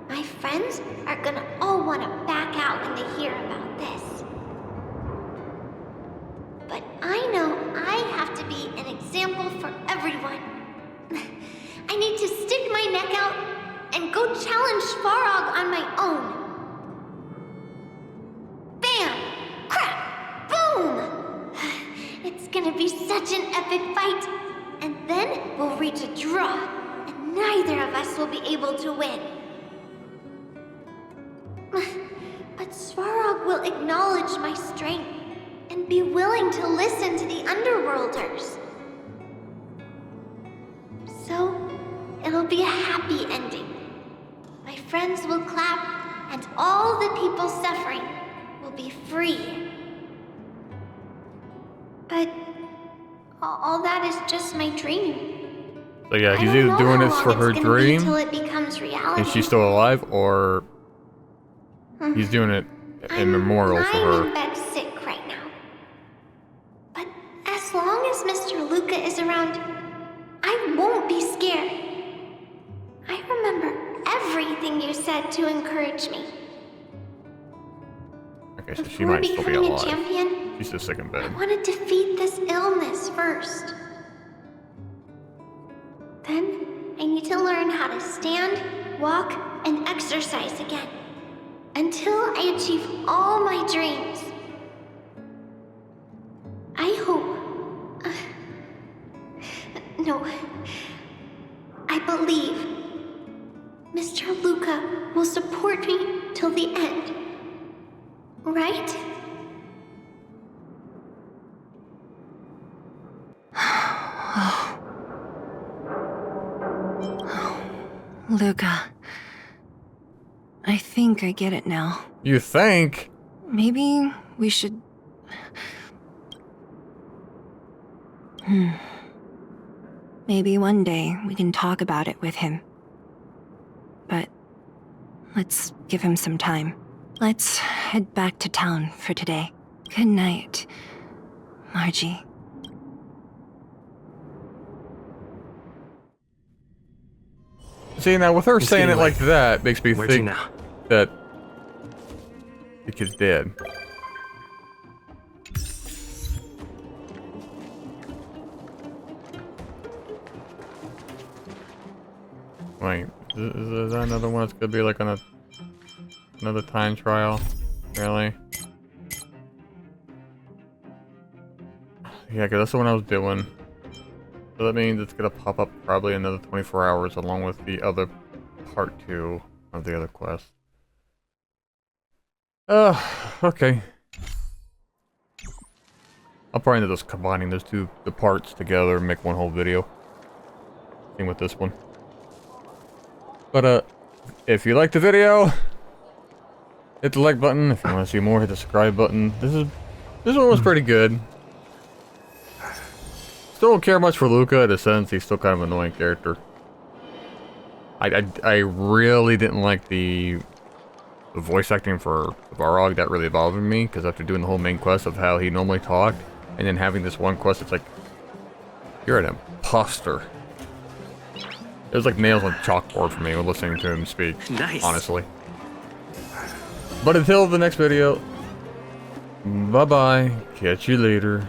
Speaker 8: My friends are gonna all want to back out when they hear about this. But I know I have to be an example for everyone. I need to stick my neck out and go challenge Svarog on my own. Bam! Crap! Boom! It's gonna be such an epic fight. And then we'll reach a draw, and neither of us will be able to win. But Svarog will acknowledge my strength and be willing to listen to the Underworlders. So, it'll be a happy ending. My friends will clap, and all the people suffering will be free. But all that is just my dream.
Speaker 1: So yeah, he's either doing this for her dream,
Speaker 8: until it becomes reality.
Speaker 1: and she's still alive, or he's doing it in memorial for
Speaker 8: I'm in
Speaker 1: her.
Speaker 8: bed sick right now. But as long as Mr. Luka is around, I won't be scared. I remember everything you said to encourage me.
Speaker 1: Okay, so she
Speaker 8: Before
Speaker 1: might still be
Speaker 8: becoming a
Speaker 1: alive.
Speaker 8: champion,
Speaker 1: She's just sick in
Speaker 8: I
Speaker 1: bed.
Speaker 8: want to defeat this illness first. Then, I need to learn how to stand, walk, and exercise again. Until I achieve all my dreams. I hope... no. I believe Mr. Luka will support me till the end. Right?
Speaker 3: Luka. I think I get it now.
Speaker 1: You think?
Speaker 3: Maybe we should... Maybe one day we can talk about it with him. But let's give him some time. Let's head back to town for today. Good night, Margie.
Speaker 1: See, now with her
Speaker 4: It's
Speaker 1: saying it
Speaker 4: getting
Speaker 1: like
Speaker 4: late.
Speaker 1: that makes me
Speaker 4: Where's he
Speaker 1: think
Speaker 4: now?
Speaker 1: that the kid's dead. Wait, is that another one that's gonna be like on another time trial? Really? Yeah, 'cause that's the one I was doing. So that means it's gonna pop up probably another 24 hours along with the other part 2 of the other quest. Okay. I'll probably end up just combining the parts together and make one whole video. Same with this one. But, if you liked the video, hit the like button. If you want to see more, hit the subscribe button. This one was pretty good. Still don't care much for Luka in a sense. He's still kind of an annoying character. I really didn't like the voice acting for Varog. That really bothered me, because after doing the whole main quest of how he normally talked, and then having this one quest, it's like, you're an imposter. It was like nails on chalkboard for me when listening to him speak.
Speaker 4: Nice.
Speaker 1: Honestly. But until the next video, bye-bye. Catch you later.